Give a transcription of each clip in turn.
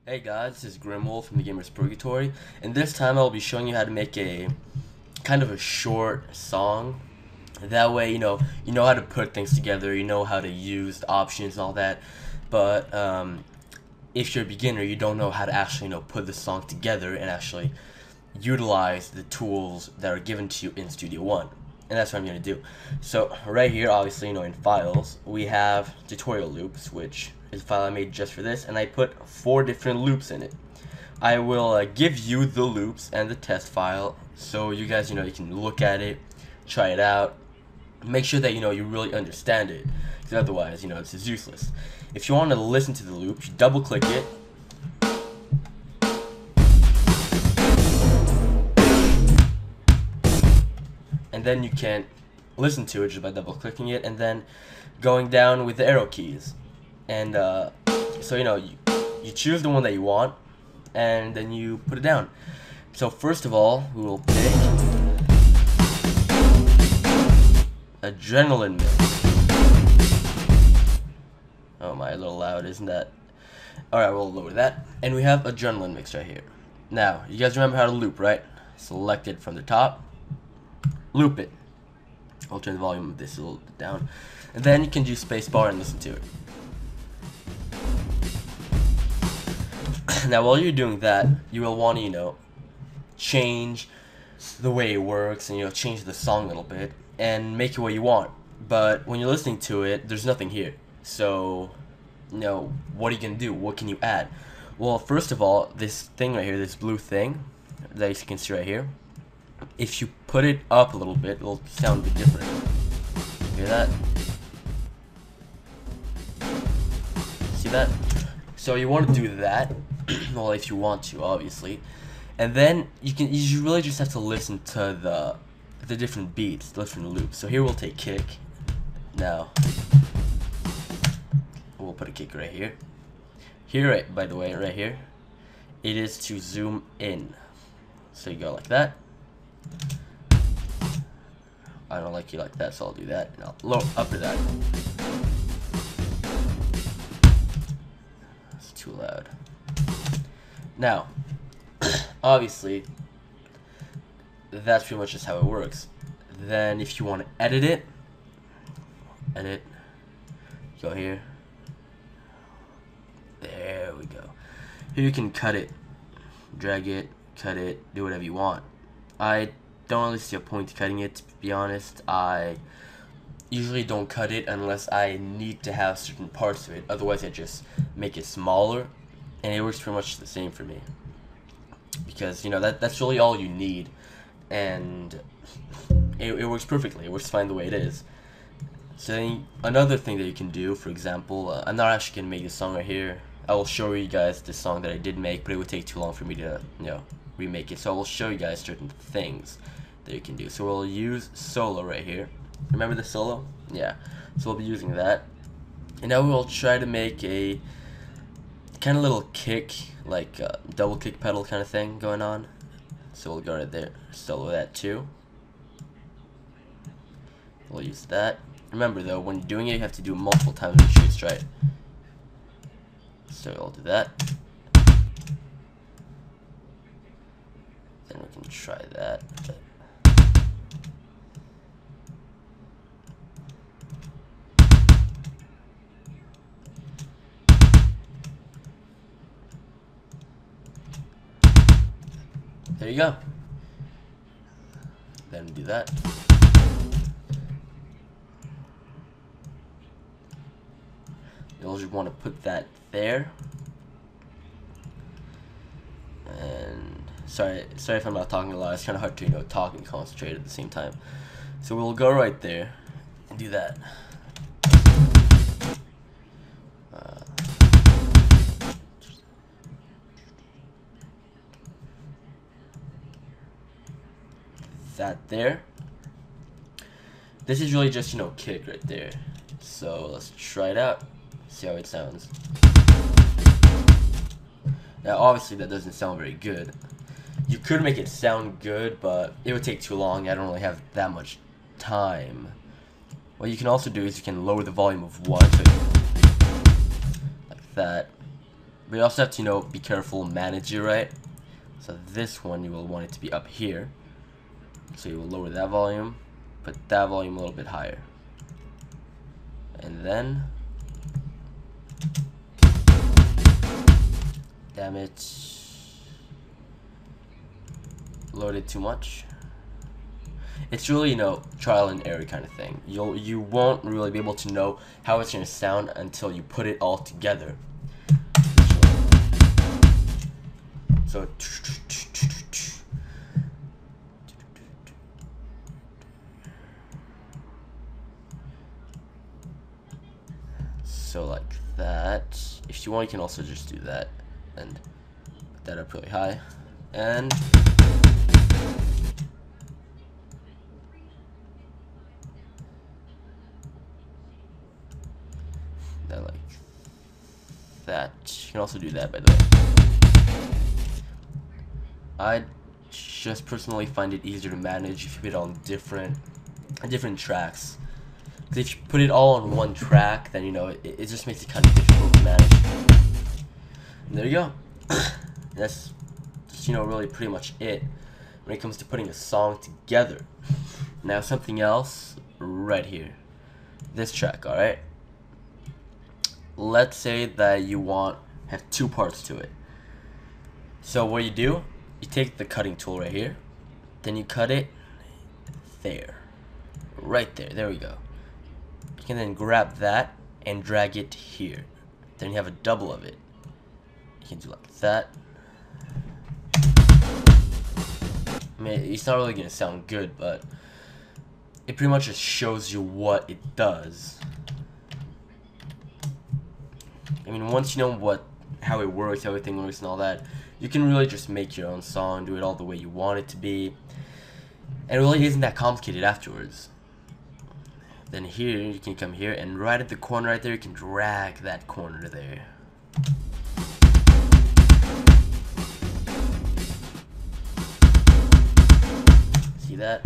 Hey guys, this is Grimwolf from the Gamer's Purgatory, and this time I'll be showing you how to make a kind of a short song. That way, you know how to put things together, you know how to use the options and all that. But if you're a beginner, you don't know how to actually, put the song together and actually utilize the tools that are given to you in Studio One. And that's what I'm going to do. So right here, obviously, in files, we have tutorial loops, which is a file I made just for this, and I put 4 different loops in it. I will give you the loops and the test file, so you guys, you can look at it, try it out, make sure that, you really understand it, because otherwise, it's just useless. If you want to listen to the loop, you double click it, and then you can listen to it just by double clicking it and then going down with the arrow keys. And so you choose the one that you want and then you put it down. So first of all, we will pick Adrenaline Mix. Oh my, a little loud, isn't that? Alright, we'll lower that. And we have Adrenaline Mix right here. Now, you guys remember how to loop, right? Select it from the top, loop it. I'll turn the volume of this a little bit down. And then you can do spacebar and listen to it. Now while you're doing that, you will want to, change the way it works and, change the song a little bit and make it what you want. But when you're listening to it, there's nothing here. So, what are you going to do? What can you add? Well, first of all, this thing right here, this blue thing that you can see right here, if you put it up a little bit, it'll sound a bit different. Hear that? See that? So you want to do that, well, if you want to, obviously, and then you really just have to listen to the different beats, the different loops. So here we'll take kick. Now we'll put a kick right here. Here, right, by the way, right here, it is to zoom in. So you go like that. I don't like you like that, so I'll do that, and I'll lower up to that. It's too loud. Now, obviously, that's pretty much just how it works. Then, if you want to edit it, go here. There we go. Here you can cut it, drag it, cut it, do whatever you want. I don't really see a point to cutting it, to be honest. I usually don't cut it unless I need to have certain parts of it. Otherwise, I just make it smaller, and it works pretty much the same for me. Because, that's really all you need, and it works perfectly. It works fine the way it is. So then another thing that you can do, for example, I'm not actually going to make this song right here. I will show you guys the song that I did make, but it would take too long for me to, remake it. So I will show you guys certain things that you can do. So we'll use solo right here. Remember the solo? Yeah. So we'll be using that. And now we'll try to make a kind of little kick, like a double kick pedal kind of thing going on. So we'll go right there. Solo that too. We'll use that. Remember though, when doing it, you have to do it multiple times to make sure it's right. So I'll do that. Then we can try that. There you go. Then do that. You'll just want to put that there. And sorry if I'm not talking a lot. It's kind of hard to talk and concentrate at the same time. So we'll go right there and do that. That there. This is really just kick right there. So let's try it out. See how it sounds. Now obviously that doesn't sound very good. You could make it sound good, but it would take too long. I don't really have that much time. What you can also do is you can lower the volume of one, so like that. But you also have to, you know, be careful, manage it right. So this one, you will want it to be up here. So you will lower that volume, put that volume a little bit higher. And then, damn it, loaded too much. It's really, you know, trial and error kind of thing. You won't really be able to know how it's gonna sound until you put it all together. So like that. If you want, you can also just do that and put that up really high. And then like that. You can also do that, by the way. I just personally find it easier to manage if you put it on different tracks. Because if you put it all on one track, then, you know, it just makes it kind of difficult to manage. And there you go. That's just, you know, really pretty much it when it comes to putting a song together. Now something else right here. This track, alright? Let's say that you have two parts to it. So what you do, you take the cutting tool right here, then you cut it there. Right there, there we go. You can then grab that and drag it here. Then you have a double of it. You can do like that. I mean, it's not really gonna sound good, but it pretty much just shows you what it does. I mean, once you know how it works, how everything works and all that, you can really just make your own song, do it all the way you want it to be. And it really isn't that complicated afterwards. Then here, you can come here, and right at the corner right there, you can drag that corner there. See that?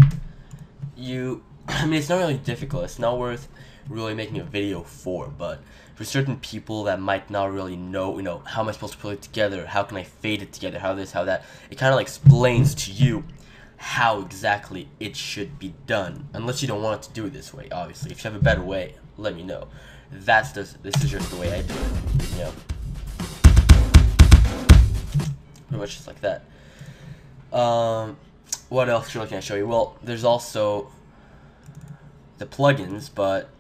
I mean, it's not really difficult. It's not worth really making a video for, but for certain people that might not really know, you know, how am I supposed to put it together? How can I fade it together? How this, how that? It kind of like explains to you how exactly it should be done. Unless you don't want it to do it this way, obviously. If you have a better way, let me know. This is just the way I do it, you know. Pretty much just like that. What else can I show you? Well, there's also the plugins, but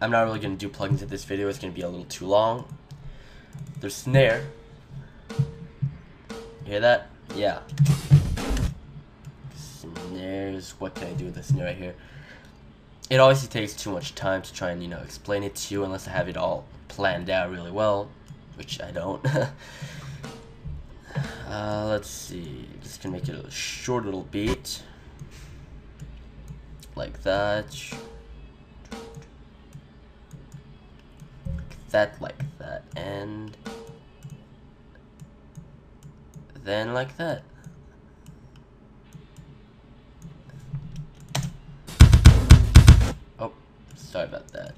I'm not really going to do plugins in this video. It's going to be a little too long. There's snare. You hear that? Yeah. Snares. What can I do with the snare right here? It obviously takes too much time to try and, you know, explain it to you unless I have it all planned out really well, which I don't. Let's see. Just gonna make it a short little beat. Like that. Like that. And then like that. Oh, sorry about that.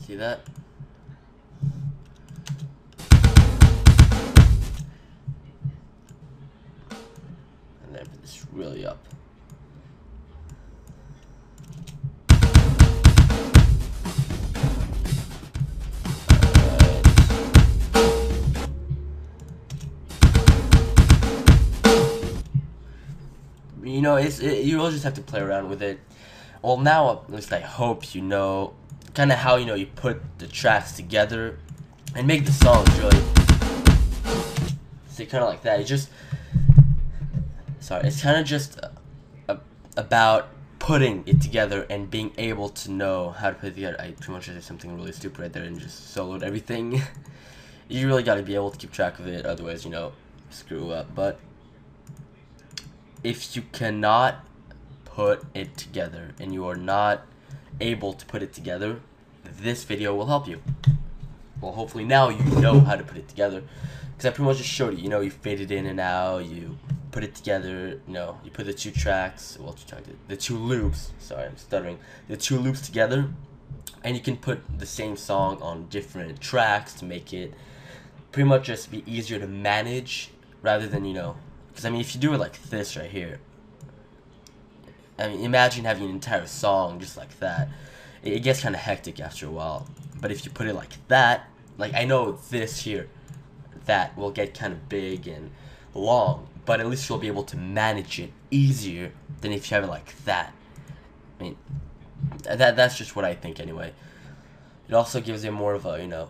See that? And then put this really up. You know, you really just have to play around with it. Well, now at least I hope you know kind of how, you know, you put the tracks together and make the songs really. See, kind of like that. It's kind of just about putting it together and being able to know how to put it together. I pretty much did something really stupid right there and just soloed everything. You really got to be able to keep track of it, otherwise, you know, screw up. But if you cannot put it together and you are not able to put it together, this video will help you. Well, hopefully now you know how to put it together, because I pretty much just showed you. You know, you fade it in and out, you put it together, you know, you put the two tracks, well, the two loops, sorry, I'm stuttering, the two loops together, and you can put the same song on different tracks to make it pretty much just be easier to manage rather than, because I mean, if you do it like this right here, I mean, imagine having an entire song just like that. It gets kind of hectic after a while. But if you put it like that, like I know this here, that will get kind of big and long, but at least you'll be able to manage it easier than if you have it like that. I mean, that's just what I think anyway. It also gives you more of a,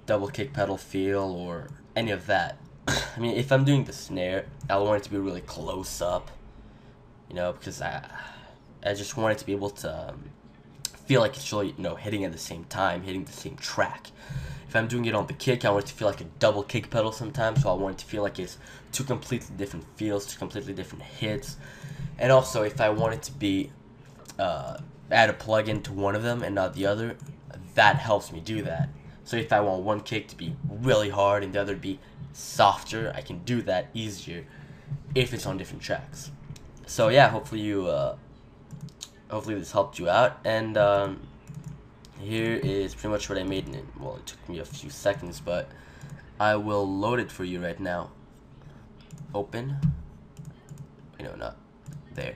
double kick pedal feel or any of that. I mean, if I'm doing the snare, I want it to be really close up, because I just want it to be able to feel like it's really, hitting at the same time, hitting the same track. If I'm doing it on the kick, I want it to feel like a double kick pedal sometimes, so I want it to feel like it's two completely different feels, two completely different hits. And also, if I want it to be, add a plug-in to one of them and not the other, that helps me do that. So if I want one kick to be really hard and the other to be softer, I can do that easier if it's on different tracks. So yeah, hopefully this helped you out, and here is pretty much what I made in it. Well, it took me a few seconds, but I will load it for you right now. Open. Not there.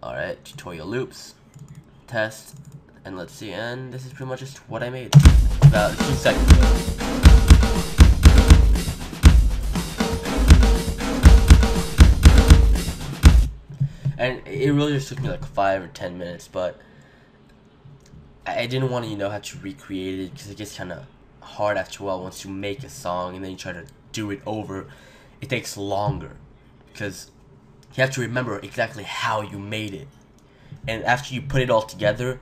Alright, tutorial loops, test, and let's see, and this is pretty much just what I made about 2 seconds ago. And it really just took me like 5 or 10 minutes, but I didn't want to, have to recreate it because it gets kind of hard after a while. Once you make a song and then you try to do it over, it takes longer because you have to remember exactly how you made it. And after you put it all together,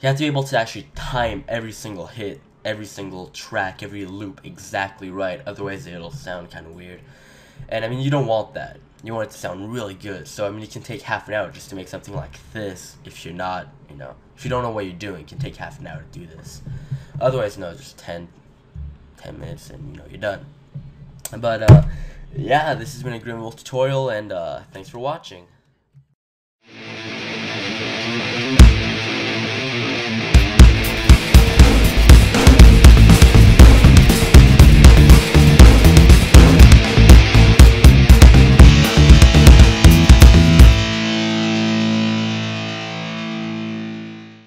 you have to be able to actually time every single hit, every single track, every loop exactly right. Otherwise, it'll sound kind of weird. And I mean, you don't want that. You want it to sound really good. So I mean, it can take half an hour just to make something like this. If you're not, if you don't know what you're doing, it can take half an hour to do this. Otherwise, no, just 10 minutes and you're done. But yeah, this has been a Grim Wolf tutorial, and thanks for watching.